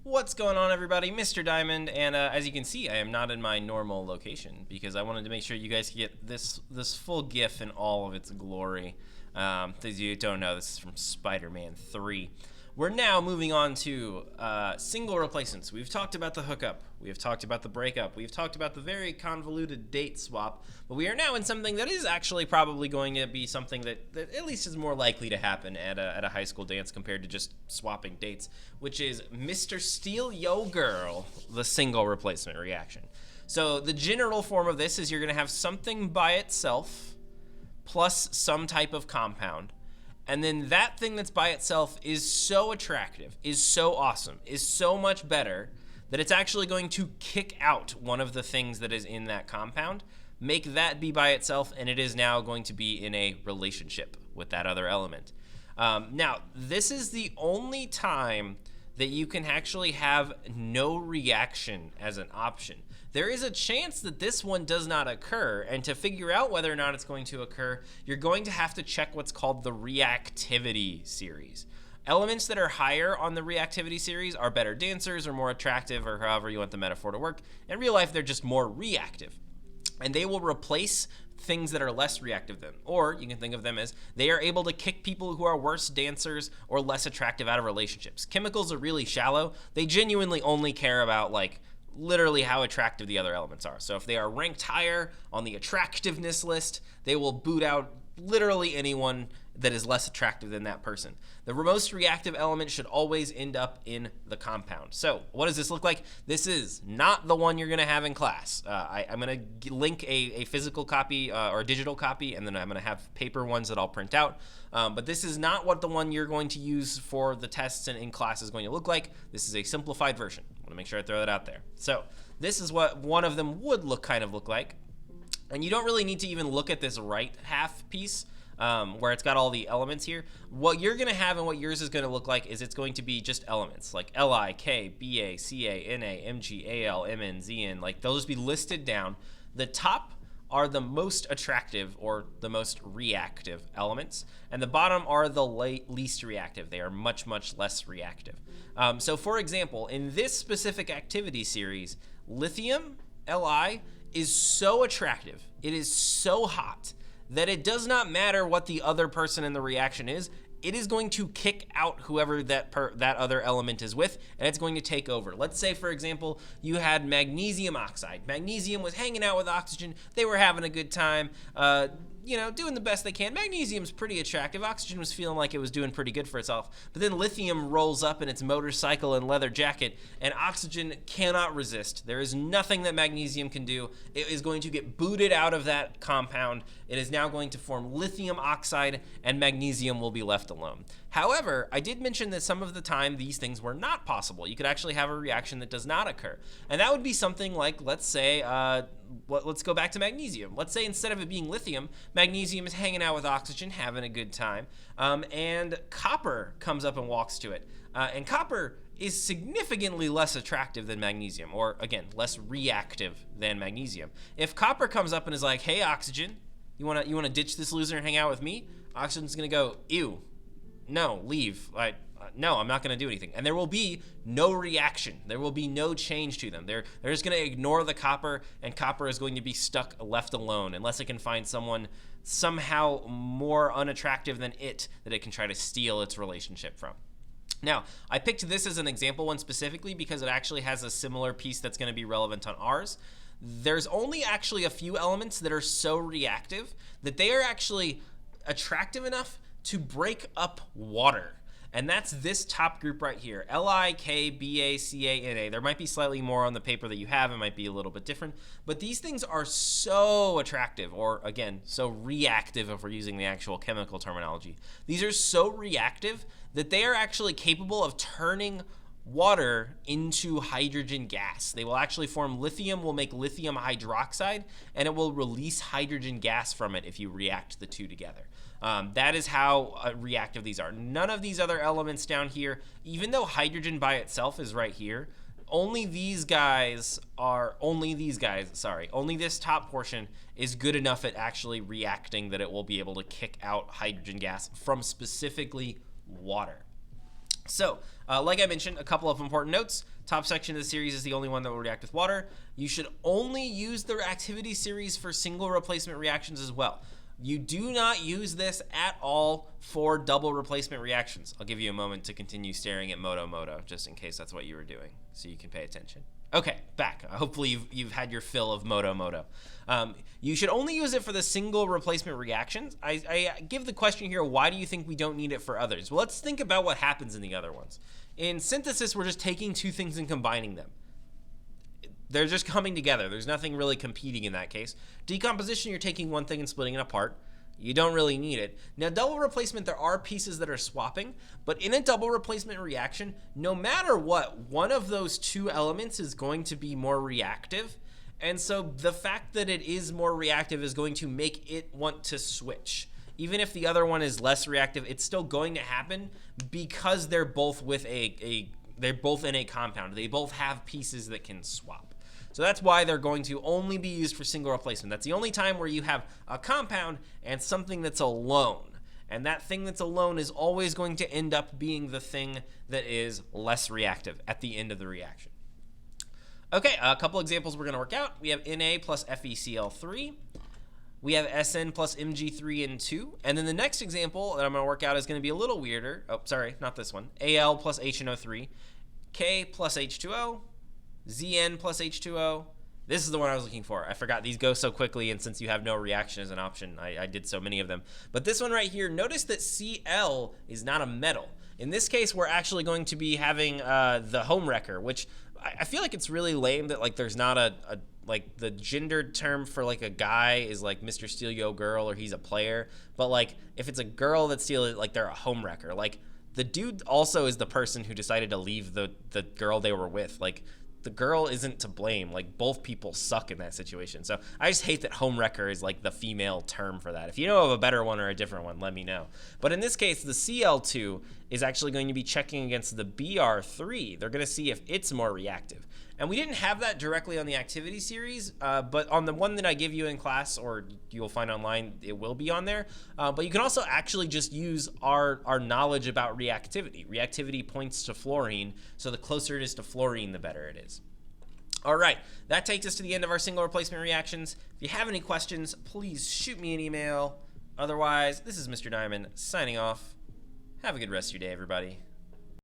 What's going on, everybody? Mr. Diamond, and as you can see, I am not in my normal location because I wanted to make sure you guys could get this full GIF in all of its glory. As you don't know, this is from Spider-Man 3. We're now moving on to single replacements. We've talked about the hookup, we have talked about the breakup, we've talked about the very convoluted date swap, but we are now in something that is actually probably going to be something that at least is more likely to happen at a high school dance compared to just swapping dates, which is Mr. Steal Yo Girl, the single replacement reaction. So the general form of this is you're going to have something by itself plus some type of compound. And then that thing that's by itself is so attractive, is so awesome, is so much better that it's actually going to kick out one of the things that is in that compound, make that be by itself, and it is now going to be in a relationship with that other element. Now, this is the only time that you can actually have no reaction as an option. There is a chance that this one does not occur, and to figure out whether or not it's going to occur, you're going to have to check what's called the reactivity series. Elements that are higher on the reactivity series are better dancers or more attractive, or however you want the metaphor to work. In real life, they're just more reactive, and they will replace things that are less reactive than, or you can think of them as they are able to kick people who are worse dancers or less attractive out of relationships. Chemicals are really shallow. They genuinely only care about literally how attractive the other elements are. So if they are ranked higher on the attractiveness list, they will boot out literally anyone that is less attractive than that person. The most reactive element should always end up in the compound. So what does this look like? This is not the one you're going to have in class. I'm going to link a physical copy or a digital copy, and then I'm going to have paper ones that I'll print out. But this is not what the one you're going to use for the tests and in class is going to look like. This is a simplified version. I want to make sure I throw that out there. So this is what one of them would look like. And you don't really need to even look at this right half piece where it's got all the elements here. What you're going to have and what yours is going to look like is it's going to be just elements like Li, K, Ba, Ca, Na, Mg, Al, Mn, Zn. Like they'll just be listed down. The top are the most attractive or the most reactive elements, and the bottom are the least reactive. They are much, much less reactive. So for example, in this specific activity series, lithium, Li, is so attractive, it is so hot, that it does not matter what the other person in the reaction is. It is going to kick out whoever that other element is with, and it's going to take over. Let's say, for example, you had magnesium oxide. Magnesium was hanging out with oxygen. They were having a good time, doing the best they can. Magnesium's pretty attractive. Oxygen was feeling like it was doing pretty good for itself. But then lithium rolls up in its motorcycle and leather jacket, and oxygen cannot resist. There is nothing that magnesium can do. It is going to get booted out of that compound. It is now going to form lithium oxide, and magnesium will be left alone. However, I did mention that some of the time these things were not possible. You could actually have a reaction that does not occur. And that would be something like, let's say, let's go back to magnesium. Let's say instead of it being lithium, magnesium is hanging out with oxygen, having a good time, and copper comes up and walks to it. And copper is significantly less attractive than magnesium, or again, less reactive than magnesium. If copper comes up and is like, hey, oxygen, you wanna ditch this loser and hang out with me? Oxygen's gonna go, ew, no, leave. No, I'm not going to do anything. And there will be no reaction. There will be no change to them. They're just going to ignore the copper, and copper is going to be stuck, left alone, unless it can find someone somehow more unattractive than it that it can try to steal its relationship from. Now, I picked this as an example one specifically because it actually has a similar piece that's going to be relevant on ours. There's only actually a few elements that are so reactive that they are actually attractive enough to break up water. And that's this top group right here, Li, K, Ba, Ca, Na. There might be slightly more on the paper that you have. It might be a little bit different. But these things are so attractive, or again, so reactive if we're using the actual chemical terminology. These are so reactive that they are actually capable of turning water into hydrogen gas. They will actually form lithium, will make lithium hydroxide, and it will release hydrogen gas from it if you react the two together. That is how reactive these are. None of these other elements down here, even though hydrogen by itself is right here, only this top portion is good enough at actually reacting that it will be able to kick out hydrogen gas from specifically water. So, like I mentioned, a couple of important notes. Top section of the series is the only one that will react with water. You should only use the reactivity series for single replacement reactions as well. You do not use this at all for double replacement reactions. I'll give you a moment to continue staring at Moto, just in case that's what you were doing, so you can pay attention. Okay, back. Hopefully you've had your fill of Moto. You should only use it for the single replacement reactions. I give the question here, why do you think we don't need it for others? Well, let's think about what happens in the other ones. In synthesis, we're just taking two things and combining them. They're just coming together. There's nothing really competing in that case. Decomposition, you're taking one thing and splitting it apart. You don't really need it. Now, double replacement, there are pieces that are swapping, but in a double replacement reaction, no matter what, one of those two elements is going to be more reactive. And so the fact that it is more reactive is going to make it want to switch. Even if the other one is less reactive, it's still going to happen because they're both with they're both in a compound. They both have pieces that can swap. So that's why they're going to only be used for single replacement. That's the only time where you have a compound and something that's alone. And that thing that's alone is always going to end up being the thing that is less reactive at the end of the reaction. Okay, a couple examples we're going to work out. We have Na plus FeCl3. We have Sn plus Mg3N2. And then the next example that I'm going to work out is going to be a little weirder. Oh, sorry, not this one. Al plus HNO3. K plus H2O. Zn plus H2O. This is the one I was looking for. I forgot these go so quickly, and since you have no reaction as an option, I did so many of them. But this one right here, notice that Cl is not a metal. In this case, we're actually going to be having the home wrecker, which I feel like it's really lame that like there's not like the gendered term for like a guy is like Mr. Steal Yo Girl or he's a player. But like if it's a girl that steals it, like they're a home wrecker. Like the dude also is the person who decided to leave the girl they were with. Like the girl isn't to blame. Like both people suck in that situation. So I just hate that home wrecker is like the female term for that. If you know of a better one or a different one, let me know. But in this case, the Cl2 is actually going to be checking against the Br3. They're going to see if it's more reactive. And we didn't have that directly on the activity series, but on the one that I give you in class, or you'll find online, it will be on there. But you can also actually just use our knowledge about reactivity. Reactivity points to fluorine, so the closer it is to fluorine, the better it is. All right, that takes us to the end of our single replacement reactions. If you have any questions, please shoot me an email. Otherwise, this is Mr. Diamond signing off. Have a good rest of your day, everybody.